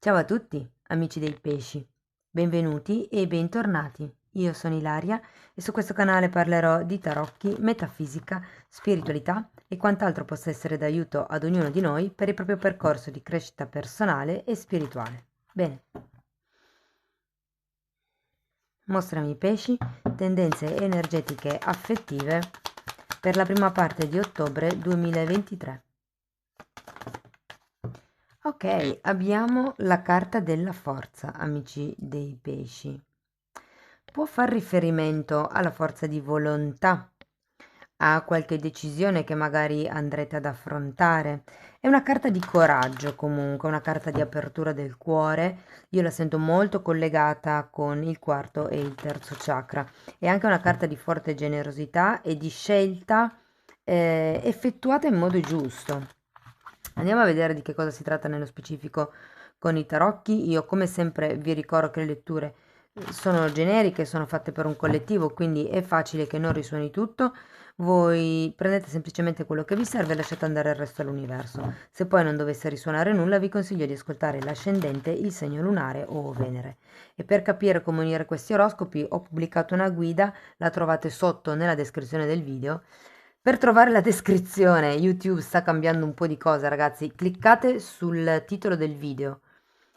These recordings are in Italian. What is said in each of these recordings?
Ciao a tutti, amici dei pesci, benvenuti e bentornati. Io sono Ilaria e su questo canale parlerò di tarocchi, metafisica, spiritualità e quant'altro possa essere d'aiuto ad ognuno di noi per il proprio percorso di crescita personale e spirituale. Bene, mostrami i pesci, tendenze energetiche affettive per la prima parte di ottobre 2023. Ok, abbiamo la carta della forza, amici dei pesci. Può far riferimento alla forza di volontà, a qualche decisione che magari andrete ad affrontare. È una carta di coraggio comunque, una carta di apertura del cuore. Io la sento molto collegata con il quarto e il terzo chakra. È anche una carta di forte generosità e di scelta effettuata in modo giusto. Andiamo a vedere di che cosa si tratta nello specifico con i tarocchi. Io come sempre vi ricordo che le letture sono generiche, sono fatte per un collettivo, quindi è facile che non risuoni tutto. Voi prendete semplicemente quello che vi serve e lasciate andare il resto all'universo. Se poi non dovesse risuonare nulla, vi consiglio di ascoltare l'ascendente, il segno lunare o Venere. E per capire come unire questi oroscopi ho pubblicato una guida, la trovate sotto nella descrizione del video. Per trovare la descrizione, YouTube sta cambiando un po' di cose, ragazzi. Cliccate sul titolo del video.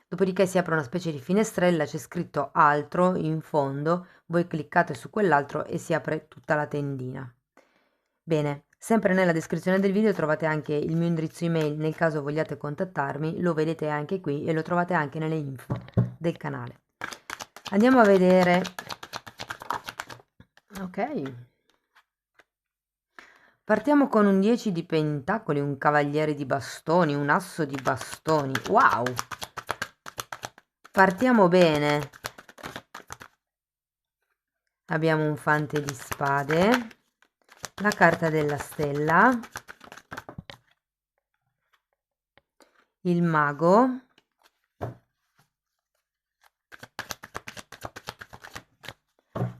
Dopodiché si apre una specie di finestrella, c'è scritto altro in fondo, voi cliccate su quell'altro e si apre tutta la tendina. Bene, sempre nella descrizione del video trovate anche il mio indirizzo email nel caso vogliate contattarmi, lo vedete anche qui e lo trovate anche nelle info del canale. Andiamo a vedere. Ok. Partiamo con un 10 di pentacoli, un cavaliere di bastoni, un asso di bastoni. Wow! Partiamo bene. Abbiamo un fante di spade, la carta della stella, il mago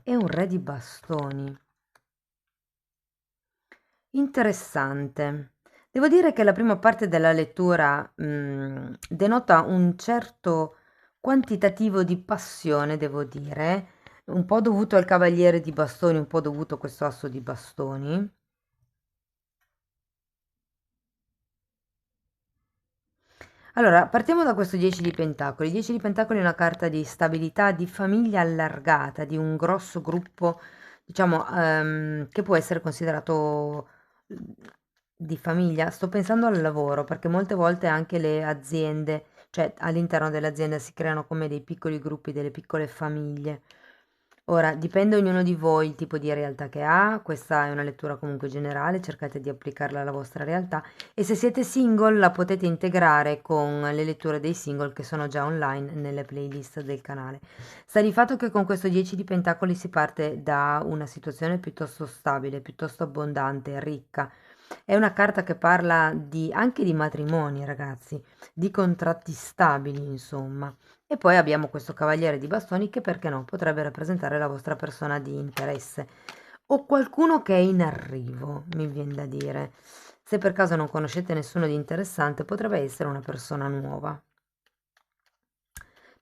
e un re di bastoni. Interessante. Devo dire che la prima parte della lettura denota un certo quantitativo di passione, devo dire, un po' dovuto al cavaliere di bastoni, un po' dovuto a questo asso di bastoni. Allora, partiamo da questo 10 di pentacoli. 10 di pentacoli è una carta di stabilità, di famiglia allargata, di un grosso gruppo, diciamo, che può essere considerato di famiglia. Sto pensando al lavoro, perché molte volte anche le aziende, cioè all'interno delle aziende si creano come dei piccoli gruppi, delle piccole famiglie. Ora, dipende ognuno di voi il tipo di realtà che ha, questa è una lettura comunque generale, cercate di applicarla alla vostra realtà e se siete single la potete integrare con le letture dei single che sono già online nelle playlist del canale. Sta di fatto che con questo 10 di pentacoli si parte da una situazione piuttosto stabile, piuttosto abbondante, ricca. È una carta che parla anche di matrimoni, ragazzi, di contratti stabili, insomma. E poi abbiamo questo cavaliere di bastoni che, perché no, potrebbe rappresentare la vostra persona di interesse o qualcuno che è in arrivo, mi viene da dire. Se per caso non conoscete nessuno di interessante, potrebbe essere una persona nuova.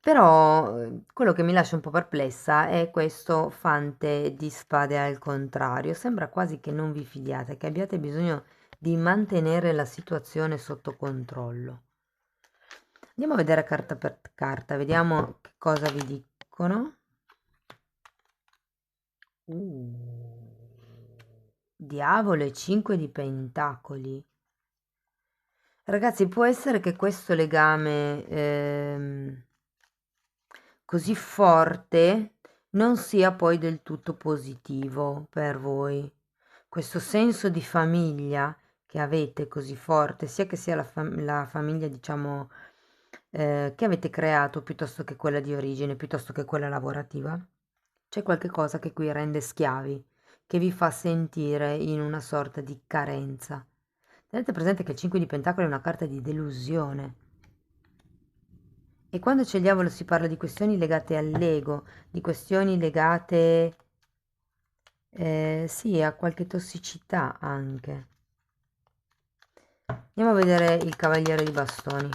Però quello che mi lascia un po' perplessa è questo fante di spade al contrario. Sembra quasi che non vi fidiate, che abbiate bisogno di mantenere la situazione sotto controllo. Andiamo a vedere carta per carta, vediamo che cosa vi dicono. Diavolo e 5 di pentacoli. Ragazzi, può essere che questo legame così forte non sia poi del tutto positivo per voi. Questo senso di famiglia che avete così forte, sia che sia la famiglia, diciamo, che avete creato piuttosto che quella di origine, piuttosto che quella lavorativa, c'è qualche cosa che qui rende schiavi, che vi fa sentire in una sorta di carenza. Tenete presente che il 5 di Pentacoli è una carta di delusione. E quando c'è il diavolo si parla di questioni legate all'ego, di questioni legate, sì, a qualche tossicità anche. Andiamo a vedere il cavaliere di bastoni.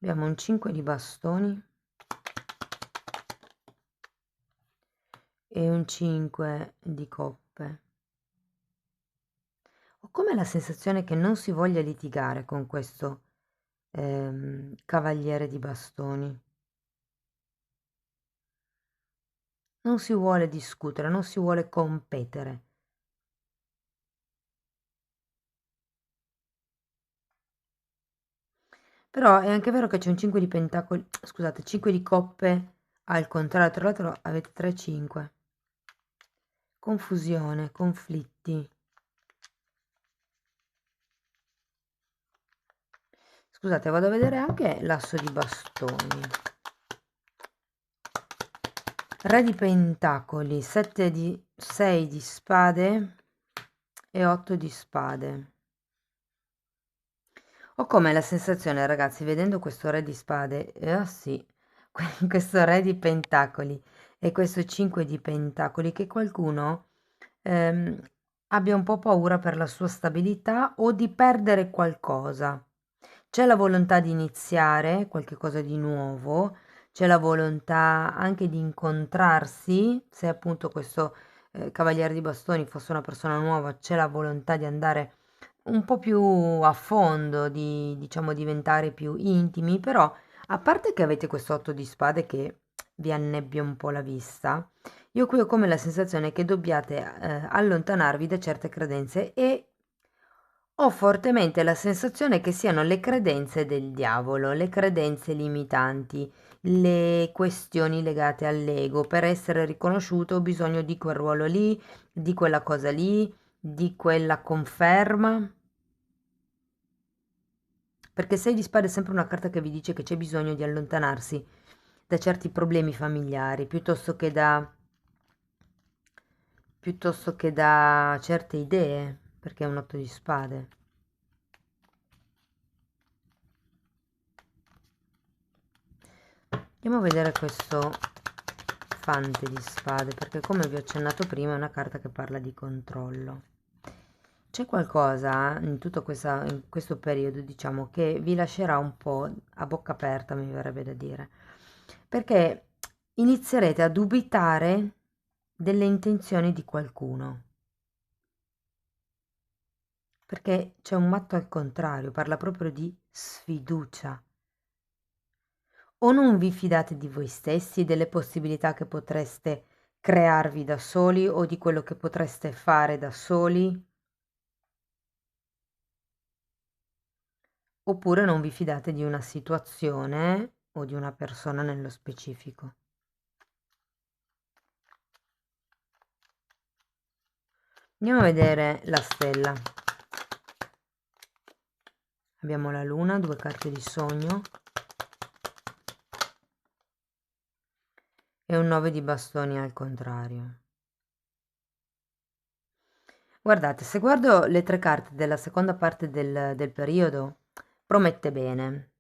Abbiamo un 5 di bastoni e un 5 di coppe. Ho come la sensazione che non si voglia litigare con questo cavaliere di bastoni. Non si vuole discutere, non si vuole competere. Però è anche vero che c'è un 5 di pentacoli, scusate, 5 di coppe al contrario, tra l'altro avete 3 5. Confusione, conflitti. Scusate, vado a vedere anche l'asso di bastoni. Re di pentacoli, 6 di spade e 8 di spade. Ho come la sensazione, ragazzi, vedendo questo re di spade, sì, questo re di pentacoli e questo 5 di pentacoli, che qualcuno ehm, abbia un po' paura per la sua stabilità o di perdere qualcosa. C'è la volontà di iniziare qualche cosa di nuovo, c'è la volontà anche di incontrarsi, se appunto questo cavaliere di bastoni fosse una persona nuova, c'è la volontà di andare un po' più a fondo, di diciamo diventare più intimi, però a parte che avete questo 8 di spade che vi annebbia un po' la vista, io qui ho come la sensazione che dobbiate allontanarvi da certe credenze e ho fortemente la sensazione che siano le credenze del diavolo, le credenze limitanti, le questioni legate all'ego. Per essere riconosciuto ho bisogno di quel ruolo lì, di quella cosa lì, di quella conferma. Perché 6 di spade è sempre una carta che vi dice che c'è bisogno di allontanarsi da certi problemi familiari, piuttosto che da certe idee, perché è un 8 di spade. Andiamo a vedere questo fante di spade, perché come vi ho accennato prima è una carta che parla di controllo. C'è qualcosa in questo periodo, diciamo, che vi lascerà un po' a bocca aperta, mi verrebbe da dire, perché inizierete a dubitare delle intenzioni di qualcuno, perché c'è un matto al contrario, parla proprio di sfiducia. O non vi fidate di voi stessi, delle possibilità che potreste crearvi da soli o di quello che potreste fare da soli, oppure non vi fidate di una situazione o di una persona nello specifico. Andiamo a vedere la stella. Abbiamo la luna, 2 carte di sogno e un 9 di bastoni al contrario. Guardate, se guardo le 3 carte della seconda parte del periodo, promette bene.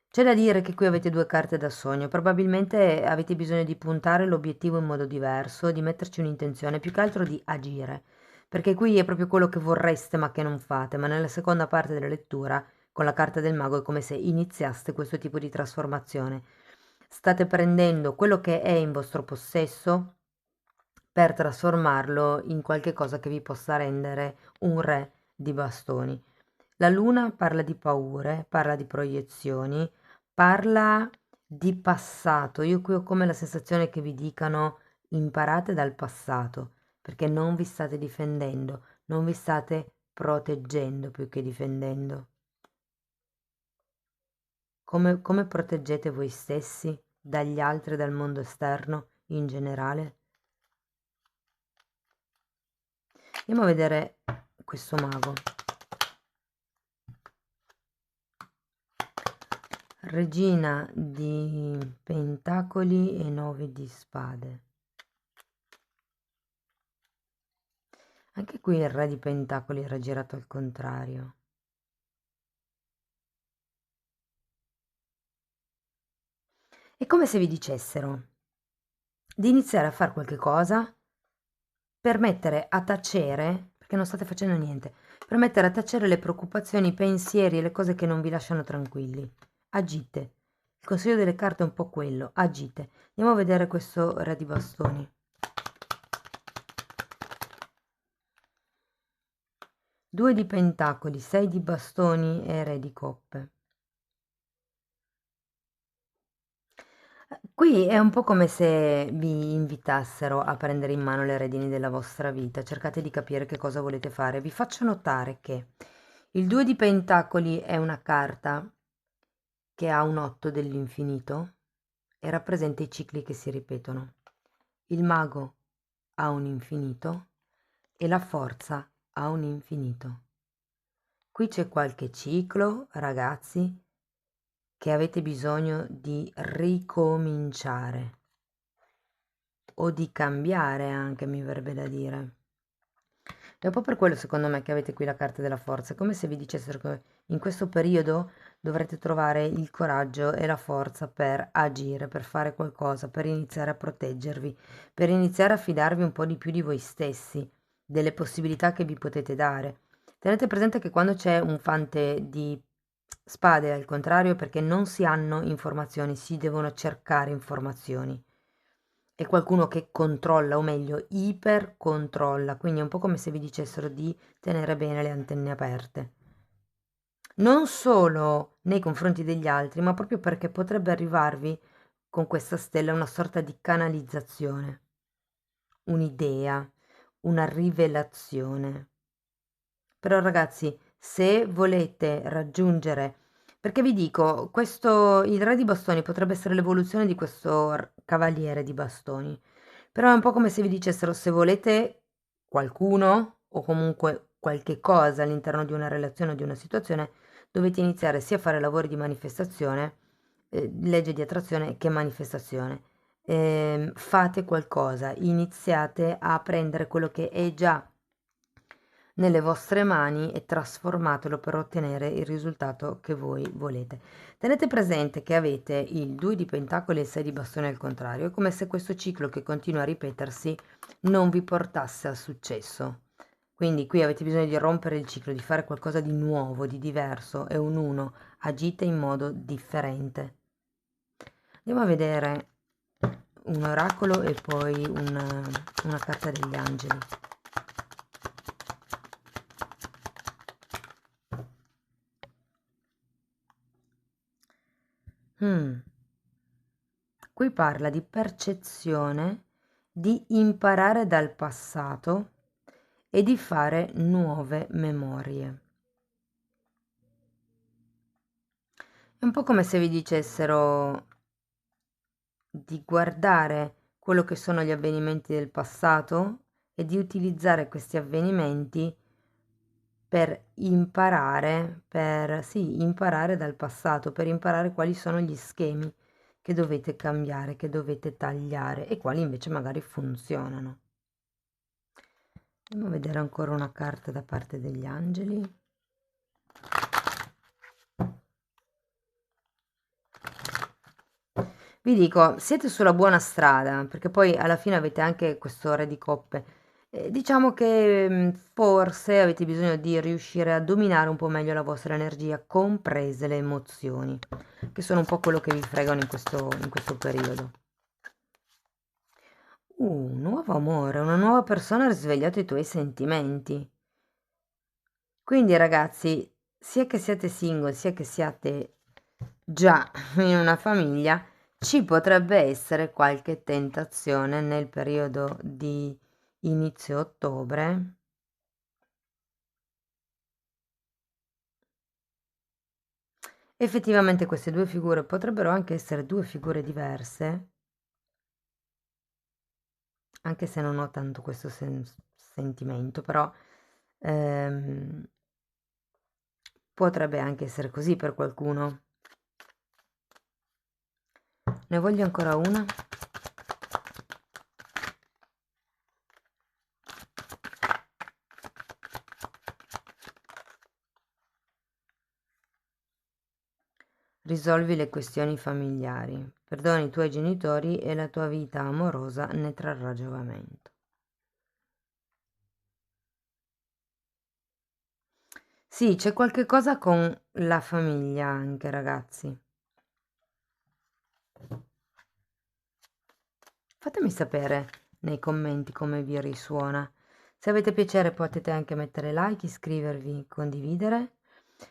C'è da dire che qui avete 2 carte da sogno, probabilmente avete bisogno di puntare l'obiettivo in modo diverso, di metterci un'intenzione, più che altro di agire, perché qui è proprio quello che vorreste ma che non fate, ma nella seconda parte della lettura, con la carta del mago, è come se iniziaste questo tipo di trasformazione. State prendendo quello che è in vostro possesso per trasformarlo in qualche cosa che vi possa rendere un re di bastoni. La luna parla di paure, parla di proiezioni, parla di passato. Io qui ho come la sensazione che vi dicano imparate dal passato, perché non vi state difendendo, non vi state proteggendo più che difendendo. Come proteggete voi stessi dagli altri e dal mondo esterno in generale? Andiamo a vedere questo mago. Regina di pentacoli e 9 di spade. Anche qui il re di pentacoli era girato al contrario. È come se vi dicessero di iniziare a fare qualche cosa per mettere a tacere, perché non state facendo niente, per mettere a tacere le preoccupazioni, i pensieri e le cose che non vi lasciano tranquilli. agite. Il consiglio delle carte è un po' quello, agite. Andiamo a vedere questo re di bastoni. 2 di pentacoli, 6 di bastoni e re di coppe. Qui è un po' come se vi invitassero a prendere in mano le redini della vostra vita, cercate di capire che cosa volete fare. Vi faccio notare che il 2 di pentacoli è una carta che ha un 8 dell'infinito e rappresenta i cicli che si ripetono. Il mago ha un infinito e la forza ha un infinito. Qui c'è qualche ciclo, ragazzi, che avete bisogno di ricominciare o di cambiare anche, mi verrebbe da dire. È un po' per quello, secondo me, che avete qui la carta della forza. È come se vi dicessero che in questo periodo dovrete trovare il coraggio e la forza per agire, per fare qualcosa, per iniziare a proteggervi, per iniziare a fidarvi un po' di più di voi stessi, delle possibilità che vi potete dare. Tenete presente che quando c'è un fante di spade al contrario, perché non si hanno informazioni, si devono cercare informazioni. È qualcuno che controlla, o meglio, ipercontrolla, quindi è un po' come se vi dicessero di tenere bene le antenne aperte. Non solo nei confronti degli altri, ma proprio perché potrebbe arrivarvi con questa stella una sorta di canalizzazione, un'idea, una rivelazione. Però ragazzi, se volete raggiungere, perché vi dico, il re di bastoni potrebbe essere l'evoluzione di questo cavaliere di bastoni, però è un po' come se vi dicessero se volete qualcuno o comunque qualche cosa all'interno di una relazione o di una situazione, dovete iniziare sia a fare lavori di manifestazione, legge di attrazione, che manifestazione. Fate qualcosa, iniziate a prendere quello che è già nelle vostre mani e trasformatelo per ottenere il risultato che voi volete. Tenete presente che avete il 2 di pentacoli e il 6 di bastoni al contrario, è come se questo ciclo che continua a ripetersi non vi portasse al successo. Quindi qui avete bisogno di rompere il ciclo, di fare qualcosa di nuovo, di diverso, è un 1, agite in modo differente. Andiamo a vedere un oracolo e poi una carta degli angeli. Qui parla di percezione, di imparare dal passato e di fare nuove memorie. È un po' come se vi dicessero di guardare quello che sono gli avvenimenti del passato e di utilizzare questi avvenimenti per imparare, sì, imparare dal passato, per imparare quali sono gli schemi che dovete cambiare, che dovete tagliare e quali invece magari funzionano. Andiamo a vedere ancora una carta da parte degli angeli. Vi dico, siete sulla buona strada, perché poi alla fine avete anche questo re di coppe. Diciamo che forse avete bisogno di riuscire a dominare un po' meglio la vostra energia, comprese le emozioni, che sono un po' quello che vi fregano in questo periodo. Un nuovo amore, una nuova persona ha risvegliato i tuoi sentimenti. Quindi ragazzi, sia che siate single, sia che siate già in una famiglia, ci potrebbe essere qualche tentazione nel periodo di inizio ottobre. Effettivamente queste due figure potrebbero anche essere due figure diverse, anche se non ho tanto questo sentimento, però ehm, potrebbe anche essere così per qualcuno. Ne voglio ancora una. Risolvi le questioni familiari, perdoni i tuoi genitori e la tua vita amorosa ne trarrà giovamento. Sì, c'è qualche cosa con la famiglia anche, ragazzi. Fatemi sapere nei commenti come vi risuona. Se avete piacere potete anche mettere like, iscrivervi, condividere.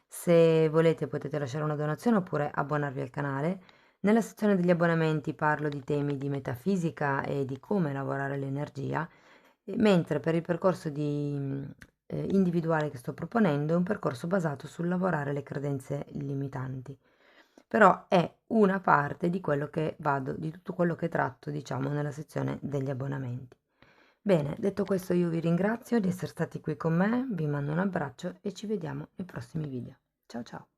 Se volete potete lasciare una donazione oppure abbonarvi al canale. Nella sezione degli abbonamenti parlo di temi di metafisica e di come lavorare l'energia, mentre per il percorso individuale che sto proponendo è un percorso basato sul lavorare le credenze limitanti. Però è una parte di quello che vado, di tutto quello che tratto, diciamo, nella sezione degli abbonamenti. Bene, detto questo io vi ringrazio di essere stati qui con me, vi mando un abbraccio e ci vediamo nei prossimi video. Ciao ciao!